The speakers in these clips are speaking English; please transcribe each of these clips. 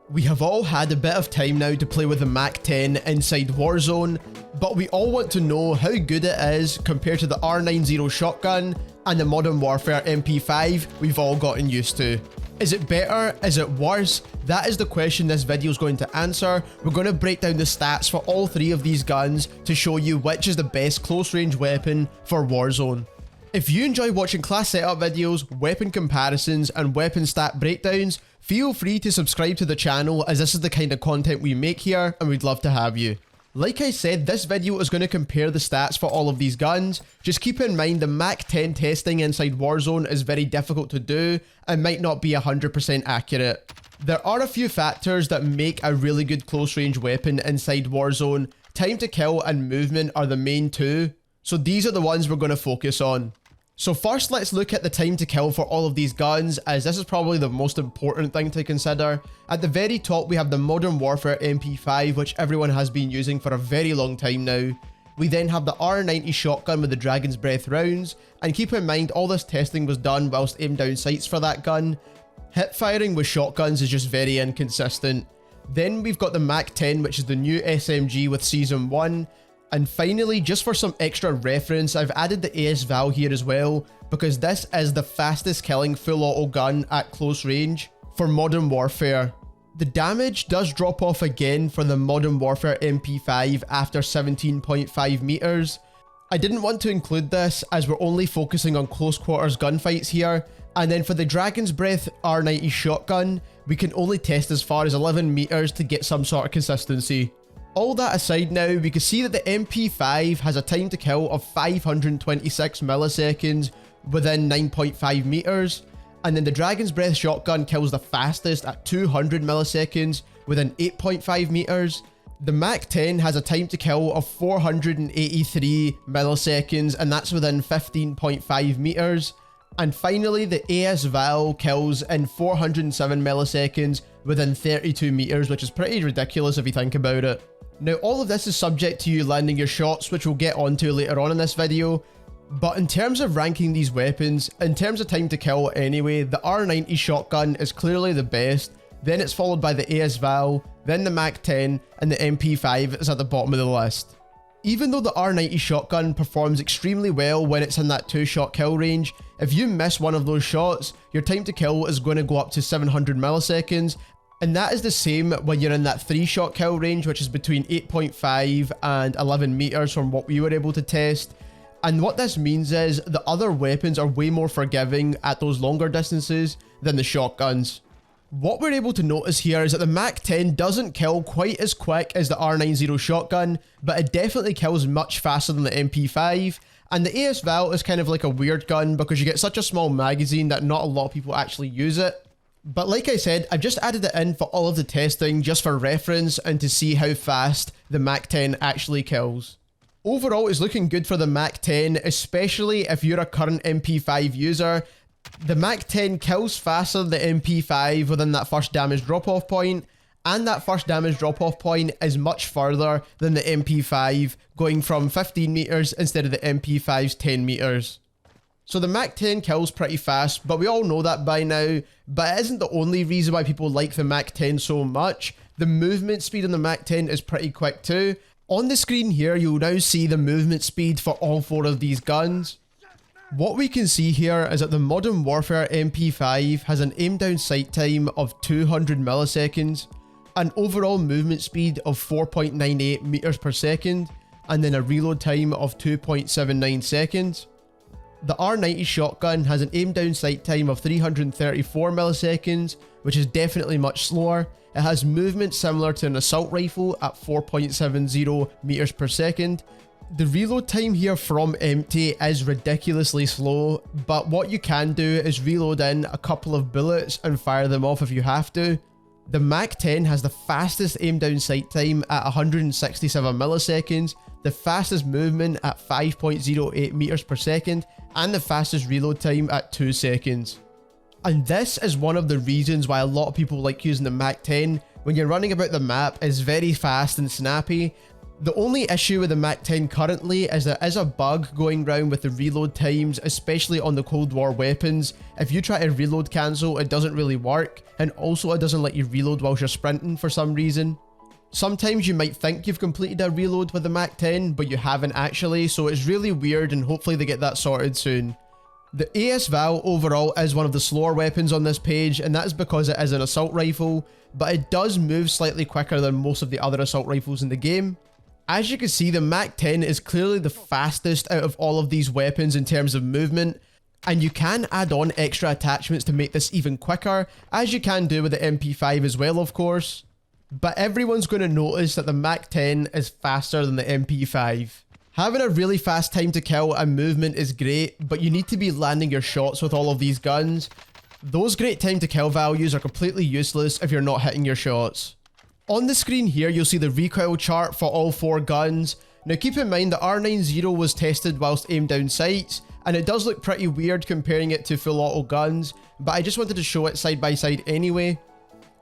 We have all had a bit of time now to play with the MAC-10 inside Warzone, but we all want to know how good it is compared to the R90 shotgun and the Modern Warfare MP5 we've all gotten used to. Is it better? Is it worse? That is the question this video is going to answer. We're going to break down the stats for all three of these guns to show you which is the best close range weapon for Warzone. If you enjoy watching class setup videos, weapon comparisons and weapon stat breakdowns, feel free to subscribe to the channel as this is the kind of content we make here and we'd love to have you. Like I said, this video is going to compare the stats for all of these guns. Just keep in mind the MAC-10 testing inside Warzone is very difficult to do and might not be 100% accurate. There are a few factors that make a really good close range weapon inside Warzone. Time to kill and movement are the main two, so these are the ones we're going to focus on. So first, let's look at the time to kill for all of these guns, as this is probably the most important thing to consider. At the very top, we have the Modern Warfare MP5, which everyone has been using for a very long time now. We then have the R90 shotgun with the Dragon's Breath rounds, and keep in mind all this testing was done whilst aimed down sights for that gun. Hip firing with shotguns is just very inconsistent. Then we've got the MAC-10, which is the new SMG with Season 1. And finally, just for some extra reference, I've added the AS-VAL here as well, because this is the fastest killing full auto gun at close range for Modern Warfare. The damage does drop off again for the Modern Warfare MP5 after 17.5 meters. I didn't want to include this as we're only focusing on close quarters gunfights here, and then for the Dragon's Breath R90 shotgun, we can only test as far as 11 meters to get some sort of consistency. All that aside now, we can see that the MP5 has a time to kill of 526 milliseconds within 9.5 meters, and then the Dragon's Breath shotgun kills the fastest at 200 milliseconds within 8.5 meters. The MAC-10 has a time to kill of 483 milliseconds, and that's within 15.5 meters. And finally, the AS-VAL kills in 407 milliseconds within 32 meters, which is pretty ridiculous if you think about it. Now, all of this is subject to you landing your shots, which we'll get onto later on in this video. But in terms of ranking these weapons, in terms of time to kill anyway, the R90 shotgun is clearly the best, then it's followed by the AS-VAL, then the MAC-10, and the MP5 is at the bottom of the list. Even though the R90 shotgun performs extremely well when it's in that 2-shot kill range, if you miss one of those shots, your time to kill is going to go up to 700 milliseconds, and that is the same when you're in that 3-shot kill range, which is between 8.5 and 11 meters from what we were able to test. And what this means is the other weapons are way more forgiving at those longer distances than the shotguns. What we're able to notice here is that the MAC-10 doesn't kill quite as quick as the R90 shotgun, but it definitely kills much faster than the MP5. And the AS-VAL is kind of like a weird gun because you get such a small magazine that not a lot of people actually use it. But like I said, I've just added it in for all of the testing just for reference and to see how fast the MAC-10 actually kills. Overall, it's looking good for the MAC-10, especially if you're a current MP5 user. The MAC-10 kills faster than the MP5 within that first damage drop-off point, and that first damage drop-off point is much further than the MP5, going from 15 meters instead of the MP5's 10 meters. So the MAC-10 kills pretty fast, but we all know that by now, but it isn't the only reason why people like the MAC-10 so much. The movement speed on the MAC-10 is pretty quick too. On the screen here, you'll now see the movement speed for all four of these guns. What we can see here is that the Modern Warfare MP5 has an aim down sight time of 200 milliseconds, an overall movement speed of 4.98 meters per second, and then a reload time of 2.79 seconds. The R90 shotgun has an aim down sight time of 334 milliseconds, which is definitely much slower. It has movement similar to an assault rifle at 4.70 meters per second. The reload time here from empty is ridiculously slow, but what you can do is reload in a couple of bullets and fire them off if you have to. The MAC-10 has the fastest aim down sight time at 167 milliseconds, the fastest movement at 5.08 meters per second, and the fastest reload time at 2 seconds. And this is one of the reasons why a lot of people like using the MAC-10. When you're running about the map, it's very fast and snappy, The only issue with the MAC-10 currently is there is a bug going around with the reload times, especially on the Cold War weapons. If you try to reload cancel, it doesn't really work, and also it doesn't let you reload whilst you're sprinting for some reason. Sometimes you might think you've completed a reload with the MAC-10, but you haven't actually, so it's really weird, and hopefully they get that sorted soon. The AS-VAL overall is one of the slower weapons on this page, and that is because it is an assault rifle, but it does move slightly quicker than most of the other assault rifles in the game. As you can see, the MAC-10 is clearly the fastest out of all of these weapons in terms of movement, and you can add on extra attachments to make this even quicker, as you can do with the MP5 as well, of course. But everyone's going to notice that the MAC-10 is faster than the MP5. Having a really fast time to kill and movement is great, but you need to be landing your shots with all of these guns. Those great time to kill values are completely useless if you're not hitting your shots. On the screen here, you'll see the recoil chart for all 4 guns. Now keep in mind that R90 was tested whilst aimed down sights, and it does look pretty weird comparing it to full auto guns, but I just wanted to show it side by side anyway.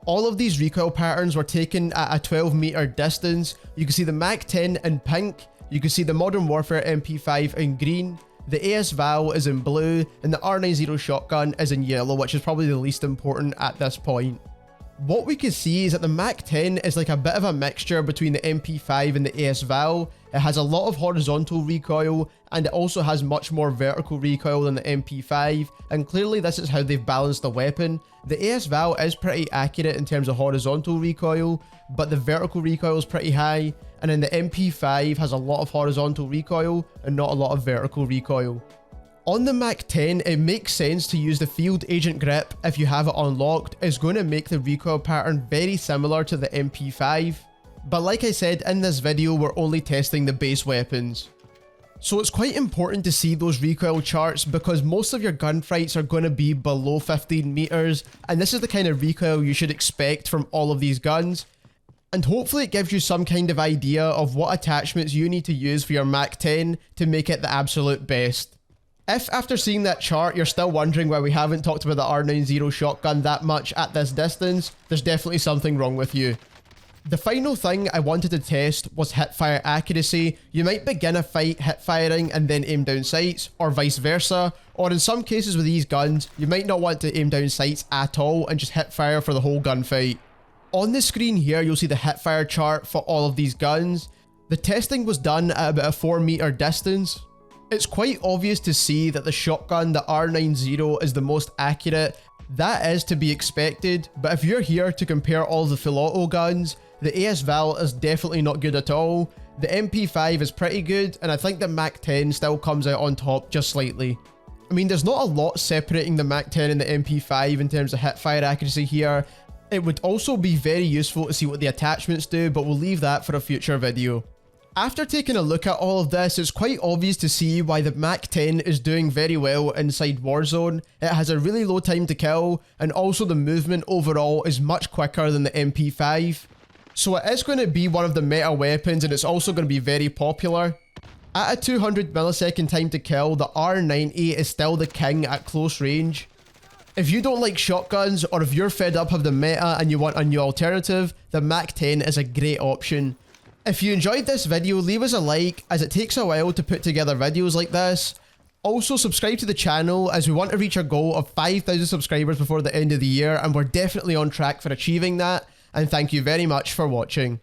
All of these recoil patterns were taken at a 12-meter distance. You can see the MAC-10 in pink, you can see the Modern Warfare MP5 in green, the AS-VAL is in blue, and the R90 shotgun is in yellow, which is probably the least important at this point. What we can see is that the MAC-10 is like a bit of a mixture between the MP5 and the AS-VAL. It has a lot of horizontal recoil, and it also has much more vertical recoil than the MP5, and clearly this is how they've balanced the weapon. The AS-VAL is pretty accurate in terms of horizontal recoil, but the vertical recoil is pretty high, and then the MP5 has a lot of horizontal recoil and not a lot of vertical recoil. On the MAC-10, it makes sense to use the Field Agent grip if you have it unlocked. It's going to make the recoil pattern very similar to the MP5. But like I said in this video, we're only testing the base weapons. So it's quite important to see those recoil charts because most of your gunfights are going to be below 15 meters, and this is the kind of recoil you should expect from all of these guns. And hopefully it gives you some kind of idea of what attachments you need to use for your MAC-10 to make it the absolute best. If after seeing that chart you're still wondering why we haven't talked about the R90 shotgun that much at this distance, there's definitely something wrong with you. The final thing I wanted to test was hipfire accuracy. You might begin a fight hipfiring and then aim down sights, or vice versa, or in some cases with these guns, you might not want to aim down sights at all and just hipfire for the whole gunfight. On the screen here, you'll see the hipfire chart for all of these guns. The testing was done at about a 4-meter distance. It's quite obvious to see that the shotgun, the R90, is the most accurate. That is to be expected, but if you're here to compare all the full auto guns, the AS-VAL is definitely not good at all. The MP5 is pretty good, and I think the MAC-10 still comes out on top just slightly. I mean, there's not a lot separating the MAC-10 and the MP5 in terms of hipfire accuracy here. It would also be very useful to see what the attachments do, but we'll leave that for a future video. After taking a look at all of this, it's quite obvious to see why the MAC-10 is doing very well inside Warzone. It has a really low time to kill, and also the movement overall is much quicker than the MP5. So it is going to be one of the meta weapons, and it's also going to be very popular. At a 200 millisecond time to kill, the R90 is still the king at close range. If you don't like shotguns, or if you're fed up of the meta and you want a new alternative, the MAC-10 is a great option. If you enjoyed this video, leave us a like, as it takes a while to put together videos like this. Also, subscribe to the channel, as we want to reach our goal of 5,000 subscribers before the end of the year, and we're definitely on track for achieving that. And thank you very much for watching.